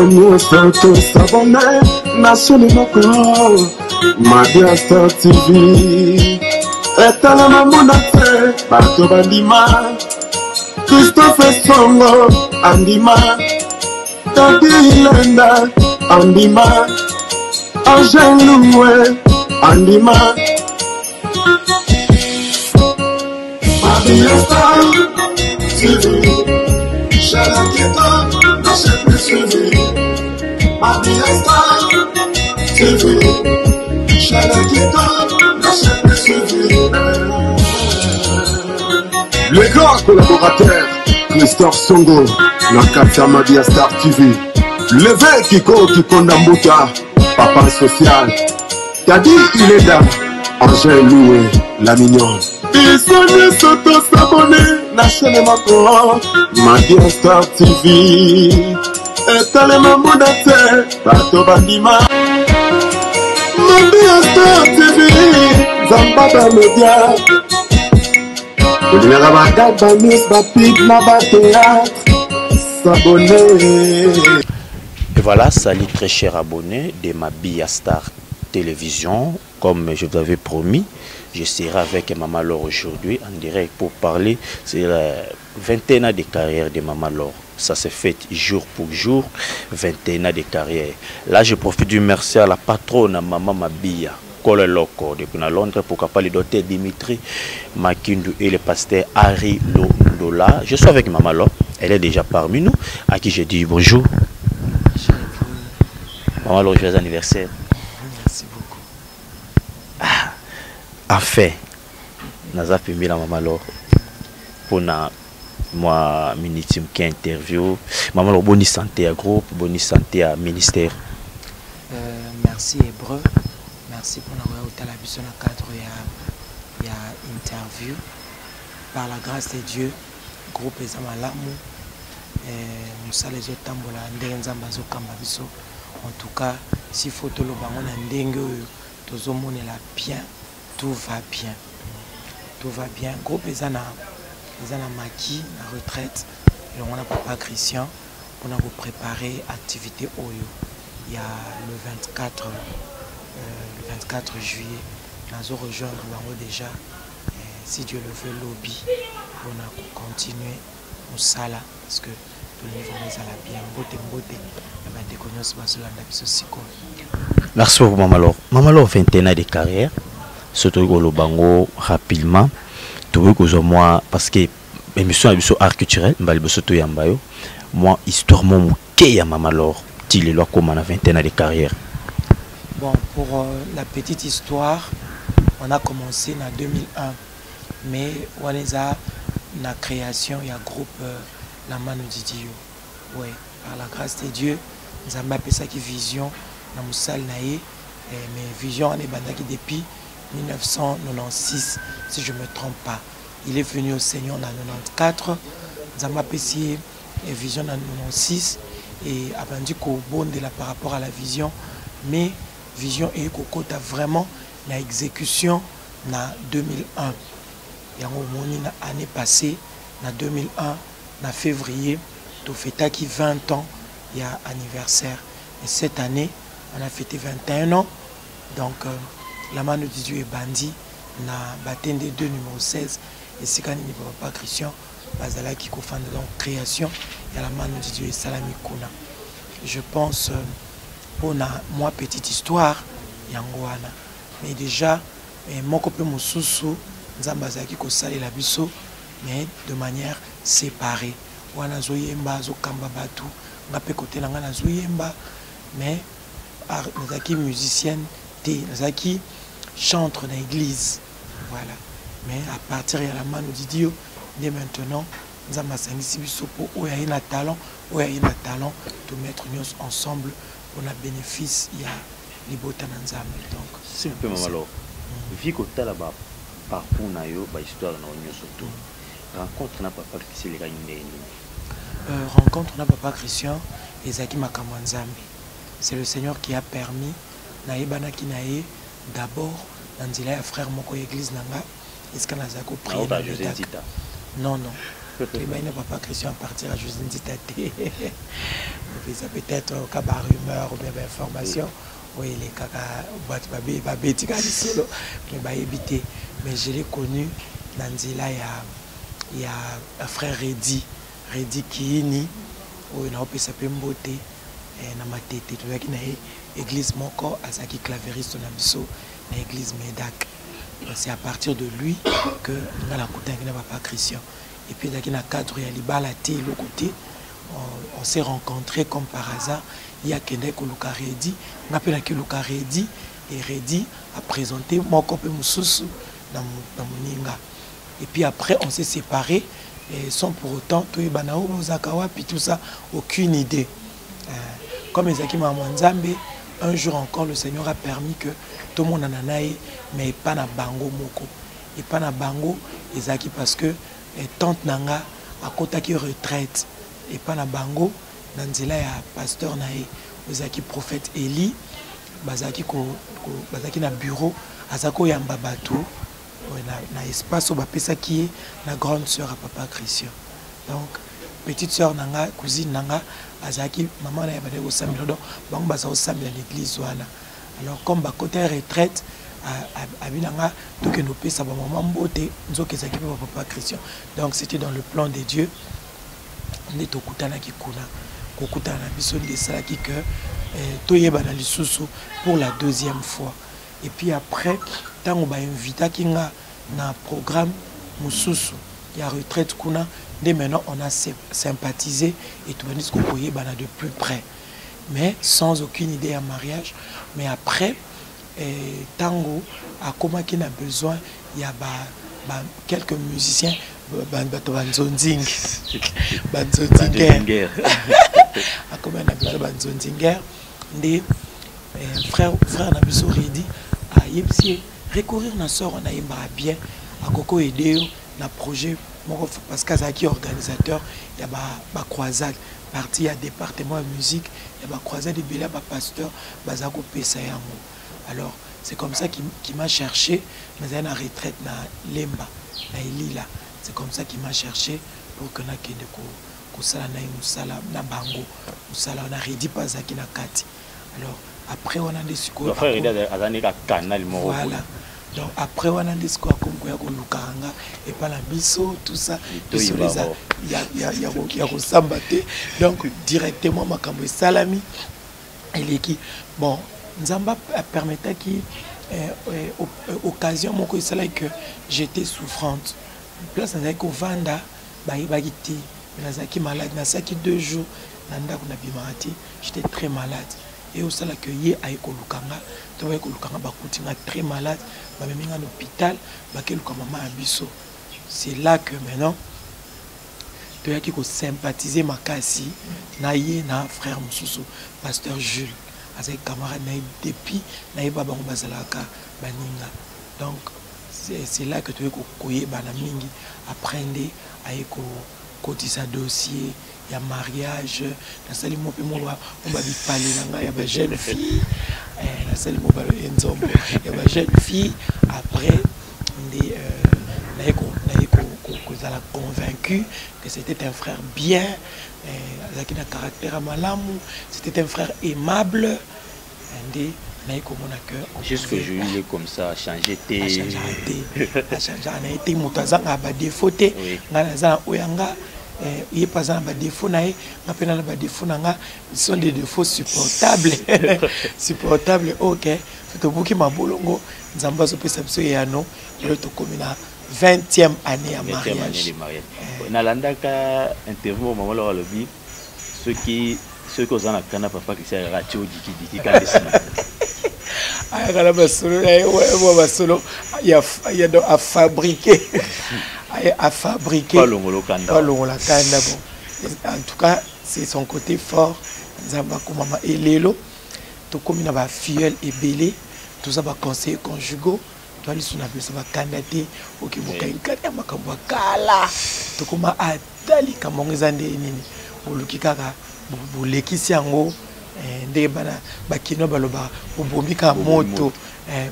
Nous sommes tous abonnés, nationalement, Mabia Star TV. Et à la maman, Bato Bandima, Christophe Songo, Andima, Tati Lenda, Andima, Angèle Loué, Andima, Mabia Star TV. Chalaketa, nationalement suivi. Mabia Star TV. Le grand collaborateur Christophe Songo, Nakatia Mabia Star TV. Le vrai Kiko Kondambuta, papa social. Tadi Ileda, Angèle Loué, la mignonne. Ils sont tous abonnés, nationalement, Mabia Star TV. Et t'as les mamans d'atterre, Bato Bandima. Mabia Star TV, Zambada Media. Et voilà, salut très chers abonnés de Mabia Star Télévision. Comme je vous avais promis, je serai avec Maman Laure aujourd'hui en direct pour parler. C'est la 21 ans de carrière de Maman Laure. Ça s'est fait jour pour jour, 21 ans de carrière. Là, je profite du merci à la patronne Maman Mabia. Kole Loko, depuis Londres, pourquoi pas le docteur Dimitri Makindu et le pasteur Harry Londola. Je suis avec Maman Laure, elle est déjà parmi nous, à qui je dis bonjour. Maman Laure, joyeux anniversaire. Merci beaucoup. Enfin, Naza Pimi la Maman Laure pour moi, minutime qui interview. Maman Laure, bonne santé à groupe, bonne santé à ministère. Merci Hébreu. Merci pour la télévision dans le cadre de l'interview. Par la grâce de Dieu, le groupe est Zamalamu. Nous sommes les autres tambola, en tout cas, si photo le bangon ndenge tout le monde est là bien, tout va bien. Tout va bien. Le groupe est na maki, na retraite. Et on a papa Christian pour nous préparer activité Oyo. Il y a le 24 juillet, nous allons rejoindre déjà, si Dieu le veut, lobby, pour continuer au sala, parce que tout le niveau est bien, beauté, merci beaucoup, Maman Laure. Maman Laure, 21 ans de carrière, surtout au Bango, rapidement, tout le moi, parce que l'émission est art culturel, moi, histoire, mon quai à Maman Laure, il est là comme on a 21 ans de carrière. Bon, pour la petite histoire, on a commencé en 2001, mais on est à la création, il y a un groupe La Mano Didio. Oui, par la grâce de Dieu, nous avons appelé ça qui Vision, dans le salle naïe, mais Vision on est bandaki depuis 1996, si je ne me trompe pas. Il est venu au Seigneur en 1994, nous avons appelé ça Vision en 1996, et après qu'on bonde par rapport à la Vision, mais Vision et Kokota vraiment la exécution en 2001. Et en l'année passée, en 2001, en février, tout fait qui 20 ans, il y a anniversaire. Et cette année, on a fêté 21 ans. Donc, la Mano de Dieu est bandit. On a battu des deux numéro 16. Et c'est quand il n'y a pas Christian, Bazala qui cofonde donc création. Il y a la Mano de Dieu et Salami Kuna. Je pense. Pour moi, petite histoire, Yangoana. Mais déjà, mon copain Moussoussou, Nzambazaki Kosali la biso, mais de manière séparée. Wana Zoyemba, Zokamba Batu, Ngapé côté Nangana Zoyemba, mais Nazaki musicienne, Nazaki chantre dans l'église. Voilà. Mais à partir de la Mano Didio, dès maintenant, Nzambazaki biso pour où il y a un talent, où il y a un talent, de mettre nous ensemble. On a bénéfice, il y a les bottes en ensemble. Donc, c'est un peu Maman Laure. Vu que tu as là-bas, parcours, histoire, surtout. Rencontre n'a papa Christian, les gars, rencontre n'a papa Christian, et Zaki Makamwanzambi. C'est le Seigneur qui a permis, Naïbana Kinae, d'abord Nanzila ya frère moko église nanga est-ce que naza ko prier na José Nzita non il m'a papa Christian à partir à José Nzita ça peut-être au cas de rumeur ou bien d'information oui les caca babé tika solo mais ba éviter mais je l'ai connu Nanzila il y a frère Reddy Kiini où il a opé sa pemboté na matete to yaki na église moko azaki clavériste na biso na église Medak. C'est à partir de lui que nous avons rencontré papa Christian. Et puis dans le cadre de Libalati, le côté, on s'est rencontrés comme par hasard. Il y a quelqu'un qui a Reddy, on appelle Luka Reddy, et Reddy a présenté mon copé Moussoussou dans mon Ninga. Et puis après, on s'est séparés, et sans pour autant, tout Banao, Zakawa, puis tout ça, aucune idée. Comme Ezaki Mamanzambe, un jour encore, le Seigneur a permis que tout le monde en a eu, mais pas na bango moko. Et pas na bango, Ezaki parce que tante Nanga a kota qui retraite. Et pas na bango, Nanzila ya pasteur nae, Ezaki prophète Eli, bazaki na bureau, azako yamba bato, na espace où bapesa qui est na grande sœur à papa Christian. Donc petite sœur Nanga, cousine Nanga, azaki maman na yabade au samedi donc bango baza au samedi à l'église wana. Alors comme ba côté retraite à Binanga donc nous paie ça maman mbote nzoke ezaki papa Christian. Donc c'était dans le plan de Dieu. On est au kutana ki kuna kokutana biso de ça qui que toyeba na lisusu pour la deuxième fois. Et puis après tant on ba invita kinga na programme mususu ya retraite kuna dès maintenant on a sympathisé et tout ce qu'on pouvait de plus près mais sans aucune idée à mariage. Mais après tango à comment qu'il a besoin il y a quelques musiciens banzonzing à comment on a besoin banzonzinger des frère Nabiso Reddy à yepsi recourir na sœur on a bien à Coco aider na projet parce qu'Azaki organisateur il y a ba croisade parti à département de musique il y a ba croisade de Béla ba pasteur bazako pesa yango. Alors c'est comme ça qui m'a cherché mais il y a une retraite na Lemba na Elila c'est comme ça qu'il m'a cherché pour que na kende ko sala na musala na bango musala on a Reddy pas zaki na kati. Alors après on a des sikoyo le frère Reddy azani ka canal mo voilà. Donc après on a des sikoyo comme quoi ko lukanga et pas la biso tout ça il y a ressemblé donc directement makambo salami et qui bon Nzamba permettait qui occasion moko isala que j'étais souffrante place avec au vanda bagiti nazaki malade nasaki 2 jours nanda kuna bimati j'étais très malade et au sala que yé aiko lukanga to aiko lukanga bakutinga très malade ba meminga à l'hôpital bakeluka maman abiso. C'est là que maintenant tu as qui sympathiser makasi na yé na frère mususu pasteur Jules avec camarade na depuis na baba bazalaka baninga. Donc c'est là que tu es koye bana mingi apprendre à cotiser dossier il y a mariage na sali mo pe mo ba parler na ya ba jeune fille na sali mo ba enzombo ya ba jeune fille après na convaincu que c'était un frère bien avec un caractère malamu, c'était un frère aimable juste que je lui ai comme ça à changer tes on a été moutazan à bas défaut il est pas un bas défaut ce sont des défauts supportables supportables. Ok c'est au qui m'a bolongo nzamba so pesa biso ya no le to komina 20e année à mariage nalandaka interview au moment là le bi ceux qui ont un canapé papa qui s'est raté au diki il y a à fabriquer pas l'ongolo kanda bon. En tout cas c'est son côté fort nzamba ko mama elelo to komina ba filleul et belé tout ça va conseiller conjugaux toi les suna besa ba candidaté OK boka inkata makambo kala to koma atali kamongo zande nini oluki kaka bolekisi yango nde bana bakino baloba obomika moto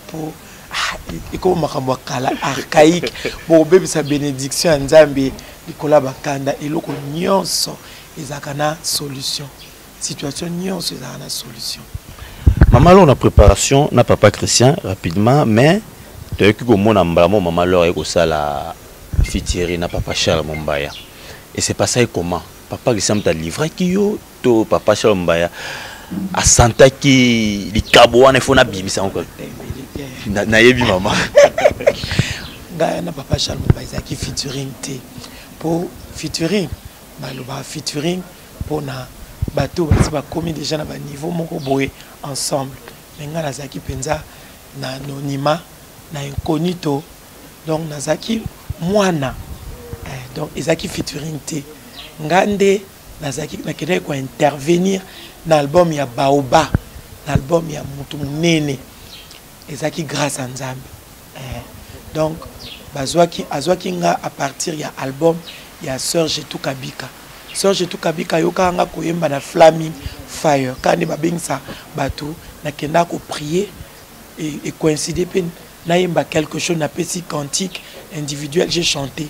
pour iko makambo kala archaïque bo bebisa bénédiction ya Nzambe likola bakanda eloko nyonso ezaka na solution situation nyonso ezaka na solution. Maman Laure, na préparation na papa Christian rapidement mais tu as que mona mbala maman Laure eko sala fitieri na papa Charles Mombaya et c'est passé comment papa Christian t'a livré kiyo to papa Charles Mombaya a santa ki likabo wana fona bimisa encore na yebi maman na papa Charles Mombaya qui featuring te pour featuring baloba featuring pour na bateau ba commis déjà na ba niveau moko boye ensemble menga nazaki penza na anonymat na incognito donc nazaki mwana donc ezaki featuring te ngande nazaki nakende ko intervenir na album ya Baoba na album ya mutu munene ezaki grâce à Nzambe donc azwaki nga à partir ya album ya Sœur Jetou Kabika. Sœur Jetou Kabika yoka nga koyemba na Flaming Fire kandi babengisa bato nakenda ko prier et coïncider pe na yemba quelque chose na petit cantique individuel j'ai chanté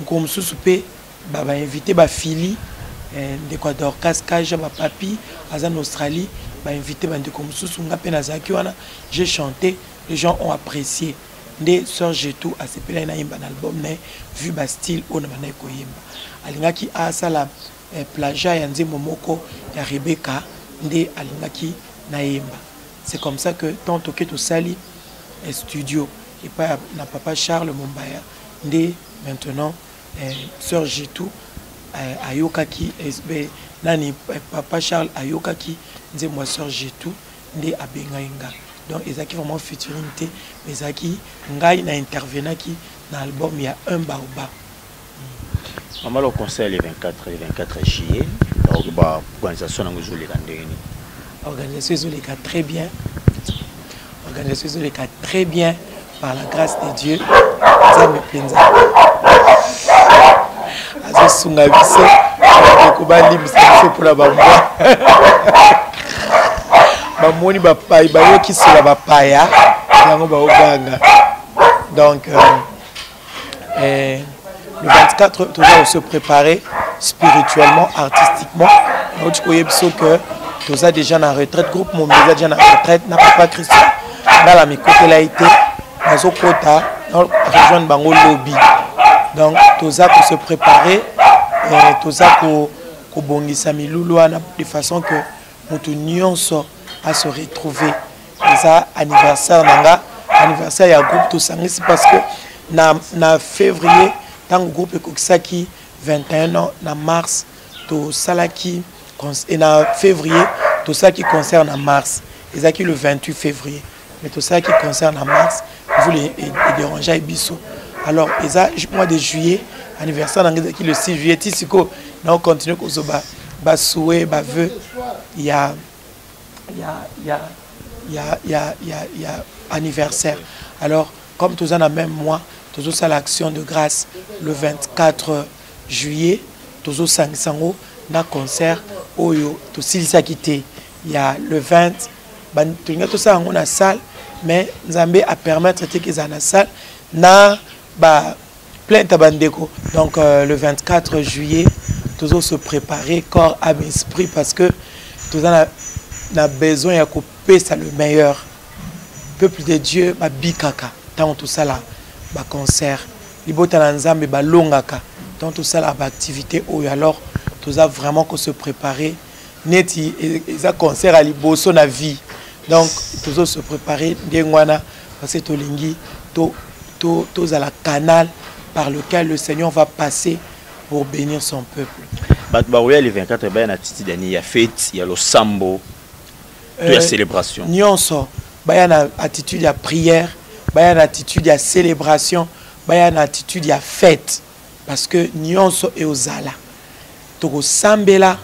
comme soupé baba invité ba fili d'Équateur Cascage ba papi en Australie ba invité bande comme nga pe na zaki wana j'ai chanté, les gens ont apprécié. Nde Sœur Jetou a sepela na yemba na album ne vu ba style on na ko yemba alingaki asala plagiat ya Nzembo moko ya Rebecca nde alingaki na yemba. C'est comme ça que tant que tout sali studio et pas na papa Charles Mombaya nde maintenant Sœur Jetou ayokaki nani papa Charles ayokaki Nzembo Sœur Jetou nde abengainga. Donc ezaki vraiment featuring te mais ezaki ngai na intervenaki na album il y a un Baoba. Maman le concert le 24 juillet donc ba organisation na ngozuli kandeni organisation les cas très bien. Organisation les cas très bien par la grâce de Dieu. Nzambe penza azo sunga biso ko ba limisa pour la bamba. Bamoni bapai bayoki sula bapaya yango baoganga. Donc le 24 toujours se préparer spirituellement, artistiquement. Nous avons que tous a déjà en retraite, groupe mon déjà en retraite, n'a pas Christian. Dans la mi-côté là été, dans kota, rejoindre bango lobby. Donc tous a pour se préparer, tous a pour bongisa miloulouana de façon que nous tenions à se retrouver. Et ça anniversaire nanga, anniversaire il y a groupe tout ça c'est parce que na février dans le groupe Kokisaki 21 ans na mars tout salaki et na février tout ça qui concerne en mars et ça qui le 28 février mais tout ça qui concerne en mars vous les déranger et biso alors et ça mois de juillet anniversaire dans qui le 6 juillet tisiko na on continue ko zoba ba souhait ba vœu il y a anniversaire alors comme tous en a même mois toujours ça l'action de grâce le 24 juillet toujours 500 na concert oyo to silisa quitté il y a le 20 tout ça on a salle mais Nzambe a permettre qu'ils en a salle na ba plein tabandeko donc le 24 juillet toujours se préparer corps âme esprit parce que tout en a besoin de couper ça le meilleur peuple de Dieu ba bikaka tant tout ça là ba concert libota na Nzambe ba longaka tant tout ça là ba activité ou alors tout a vraiment que se préparer neti et ça concert à liboso na vie donc tout se préparer ngwana parce que tolingi to à la canal par lequel le Seigneur va passer pour bénir son peuple. Batbaouya le 24 ben attitude il y a fête, il y a le sambo, toute la célébration. Nyonso, bayana attitude à prière, bayana attitude à célébration, bayana attitude à fête parce que nyonso et ozala. Toko sambela,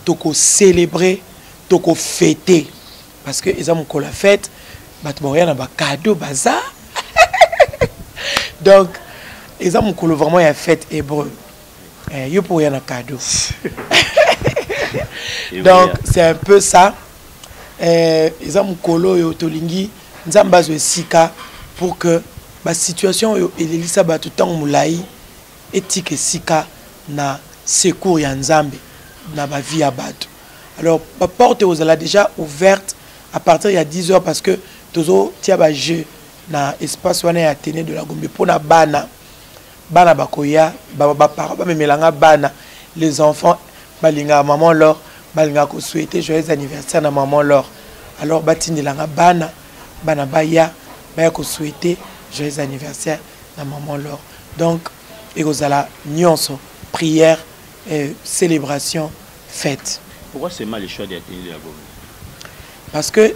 toko célébrer, toko fêter parce que ezam ko la fête, batbaouya na ba cadeau bazar. Donc ezam ko vraiment ya fête hébreu. Yo pour y a un cadeau. Donc c'est un peu ça. Ils ont mukolo yo tolingi nzamba zo sika pour que la situation elelisa ba tout temps moulai éthique sika na secours ya nzambe na ba vie à bateau. Alors la porte aux a déjà ouverte à partir il y a 10 heures parce que tozo tia ba jeu na espace wana ya Téné de la Gombe pour na bana bakoya ba para ba memelanga bana les enfants balinga maman leur balinga ko souhaiter joyeux anniversaire na maman leur. Alors batindelanga bana baya ko souhaiter joyeux anniversaire na maman leur. Donc ekozala nyonso prière et célébration fête. Pourquoi c'est mal le choix de Téné de la Gombe? Parce que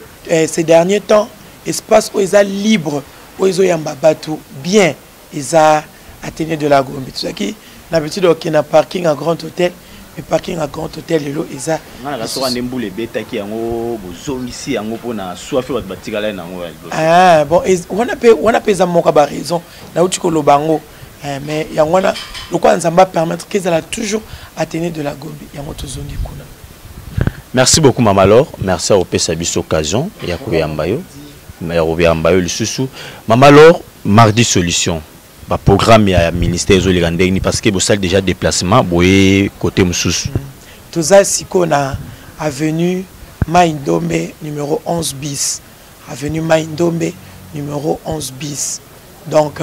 ces derniers temps espace où ils sont libres où ils ont bateau bien ils ont Téné de la Gombe. Tout ça qui d'habitude il y a un parking à grand hôtel. Le parking à grand hôtel et l'eau ils ont ah bon on a payé mon cabaret raison là où tu connais le bango mais il y a le quoi ça va permettre qu'ils aient toujours Téné de la Gombe il y a un autre zone du coup. Merci beaucoup Mama Laure, merci à OP Sabis occasion et à Kouyambayo. Mama Laure, mardi solution. Le programme est ministère de l'Irlandais parce que vous avez déjà déplacement côté Moussous. Tout ça, c'est qu'on a avenue Maïndombe numéro 11 bis. Avenue Maïndombe numéro 11 bis. Donc,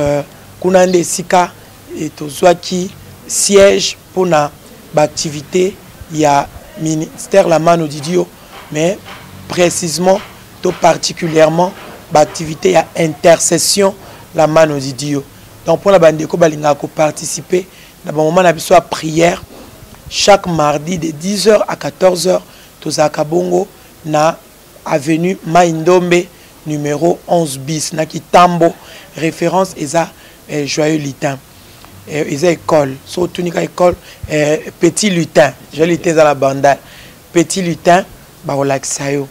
qu'on a des sika et tout ça qui siège pour l'activité, il y a ministère la mano Didio, mais précisément, tout particulièrement, l'activité, il y a intercession la mano Didio. Donc pour la bande de Kobalinga participer dans le moment de prière chaque mardi de 10h à 14h tous à Kabongo na avenue Maïndombe numéro 11 bis na Kitambo référence eza joyeux lutin eza école so tunika école petit lutin je lutin dans la bande petit lutin ba relaxa yo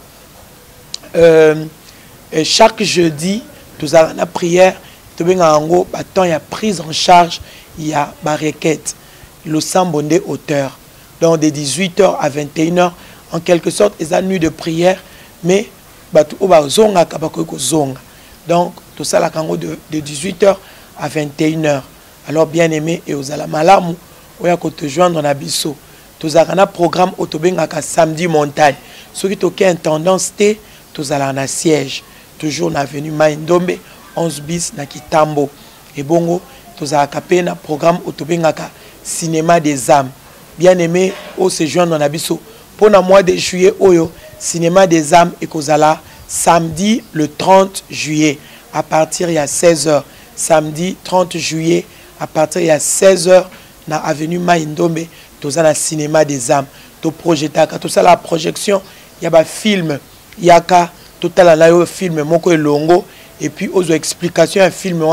chaque jeudi tous à la prière il y a prise en charge, il y a ma requête, le sambondé auteur. Donc de 18h à 21h, en quelque sorte, ils ont une nuit de prière, mais donc tout ça de 18h à 21h. Alors bien aimé, et aux alamalamu, on a te joindre en abisso. Tout ça un programme autobengaka samedi montagne. Ceux qui ont une tendance, tout ça un siège. Toujours dans l'avenue Maïndombe. 11 bis na Kitambo et bongo tous à na programme autobengaka cinéma des âmes bien aimé au séjour dans abisso pour le mois de juillet oyo cinéma des âmes et kozala samedi le 30 juillet à partir il y a 16h samedi 30 juillet à partir il y a 16h na avenue Maïndombe tous à la cinéma des âmes to projetaka tout ça la projection il y a ba film il y a ka total la film moko elongo. Et puis aux explications un film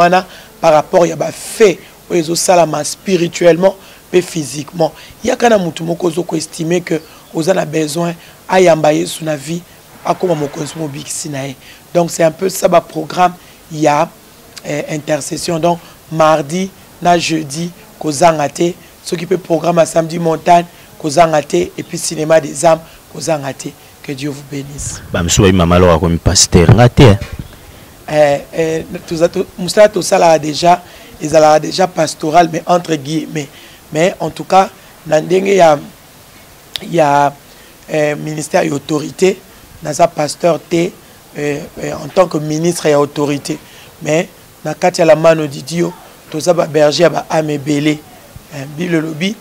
par rapport il y a fait aux salama spirituellement et physiquement il y a quand même mutumoko zoko estimer que aux a besoin à yambaye sous la vie à comment mon cosmo bixinae. Donc c'est un peu ça le programme il y a intercession donc mardi na jeudi kozangate ce qui peut programme à samedi montagne kozangate et puis cinéma des âmes kozangate. Que Dieu vous bénisse. Bah monsieur Mama Laure comme pasteur ngate tout ça là déjà ils ont déjà pastoral mais entre guillemets mais en tout cas il y a ministère et autorité dans sa pasteur T en tant que ministre et autorité mais na kati la mano Didio tout ça berger ba amebele bilobi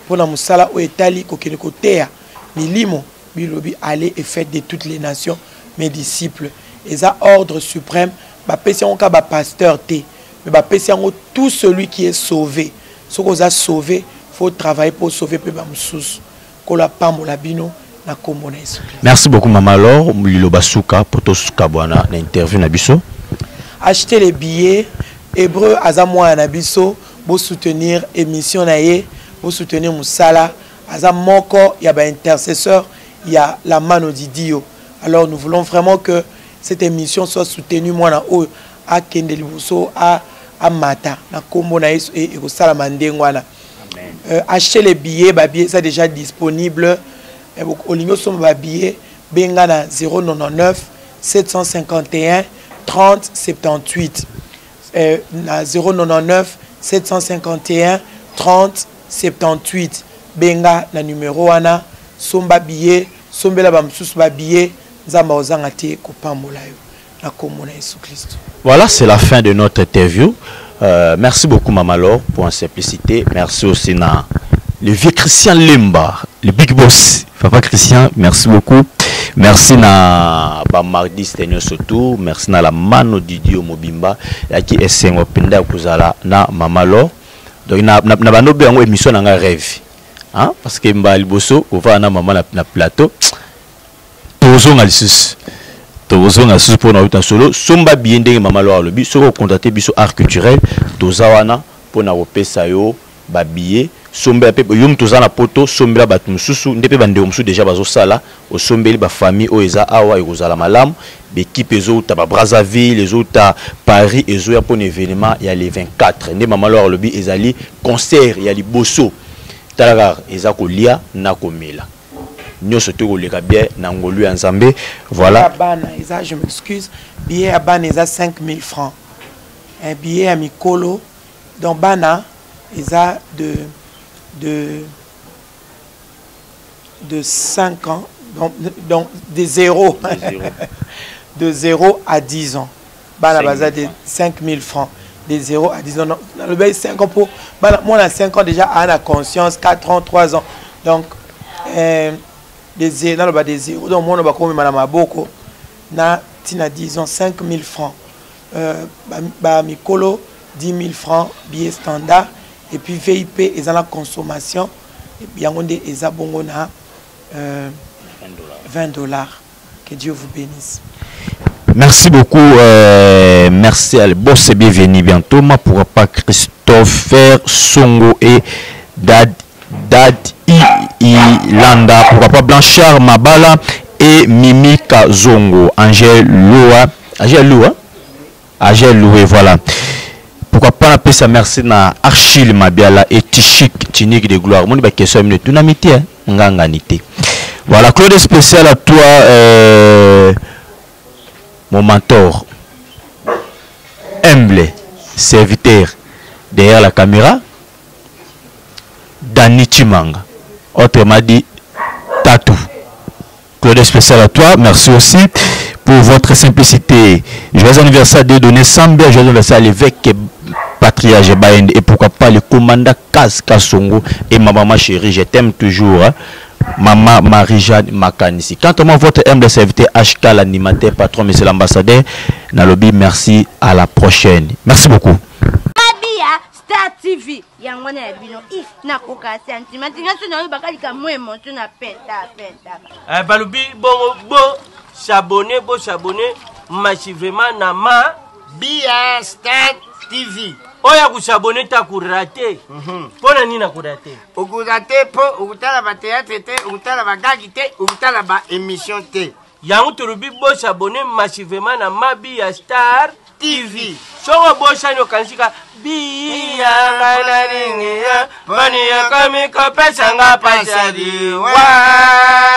pour la musala au etali ko kene ko tea milimo bilobi aller et fête de toutes les nations mes disciples. Et ça ordre suprême, pasteur T, mais tout celui qui est sauvé. Ce qu'on a sauvé, il faut travailler pour sauver peu Merci beaucoup Mama Laure, Mulobasuka Potosouka Bwana na interview na biso. Achetez les billets hébreu azamwa na biso, pour soutenir émission naie, pour soutenir Moussala, azamoko il y a ba intercesseur, il y a la mano Didio. Alors nous voulons vraiment que cette émission soit soutenue moi na o à Kendelibuso à Mata na kombo na yesu et au salamandengwana. Achetez les billets, ça déjà disponible olingo somba billet benga na 099 751 30 78 na 099 751 30 78 benga na numéro wana somba billet sombela ba msusu ba billet nzamba ozanga te kopambola yo na komona Yesu Christ. Voilà, c'est la fin de notre interview. Merci beaucoup Mama Laure pour la simplicité. Merci aussi na le vieux Christian Lemba, le big boss. Papa Christian, merci beaucoup. Merci na ba mardi Stenio Soto, merci na la mano Didio Mobimba qui esengo penda kuzala na Mama Laure. Donc na bano be ngo émission na nga rêve. Hein, parce que mba liboso ova na mama na plateau. Tozonga lisusu. Tozonga lisusu pour na uta solo, somba biende Mama Laure lobi, soko contacter biso art culturel, tozawana pour na opesa yo ba billet. Sombe pe yum tozana poto sombela batu mususu ndepe bande mususu déjà bazo sala o sombeli ba famille o eza awa ekozala malamu l'équipe ezo ta ba Brazzaville les autres Paris ezo ya pon événement ya les 24 nde Mama Laure lobi ezali concert ya liboso talaga eza ko lia na komela nyoso to ko leka bien na ngolu ya Nzambe voilà bana eza je m'excuse billet à bana eza 5000 francs un billet à mikolo donc bana eza de 5 ans, donc de 0 de 0 à 10 ans. Bana baza de 5000 francs, de 0 à 10 ans. Dans le bail 5 ans pour moi on a 5 ans déjà à la conscience, 4 ans, 3 ans. Donc de 0 dans le bas de 0 donc moi on va comme madame Aboko na tina 10 ans 5000 francs. Ba mikolo 10 000 francs billet standard. Et puis VIP est dans la consommation et bien on est bongo na $20. Que Dieu vous bénisse. Merci beaucoup. Merci à boss et bienvenue bientôt. Ma pour pas Christopher Songo et Dad Ilanda. Pourquoi pas Blanchard Mabala et Mimi Kazongo. Angèle Loué, voilà. Pourquoi pas appeler ça merci na Achille Mabiala et Tichik Tinik de gloire. Mon ba question minute tout namité hein nganganité. Voilà Claude spécial à toi mon mentor humble serviteur derrière la caméra Dani Chimanga. Autrement dit Tatou. Claude spécial à toi, merci aussi pour votre simplicité. Joyeux anniversaire de donner Sambia, joyeux anniversaire à l'évêque Patriarche Baende et pourquoi pas le commandant Kaz Kasongo et ma maman chérie, je t'aime toujours, hein? Maman Marie-Jeanne Makanisi. Quant à moi, votre humble serviteur HK, l'animateur, patron, monsieur l'ambassadeur, Nalobi, merci, à la prochaine. Merci beaucoup. Star TV, yangwana bino if na koka sentiment ngaso na bakali ka mo emotion na penta. Balubi bo s'abonner massivement na ma Bia Star TV. Oya ku s'abonner ta kurate. Pona nini na kurate? Okurate po ukutala ba théâtre te, ukutala ba gagi te, ukutala ba émission te. Yangu turubi bo s'abonner massivement na ma Bia Star TV. Songo bo shano kansika Bia ngana ringia, bani ya kami kapesa nga pasadi wa.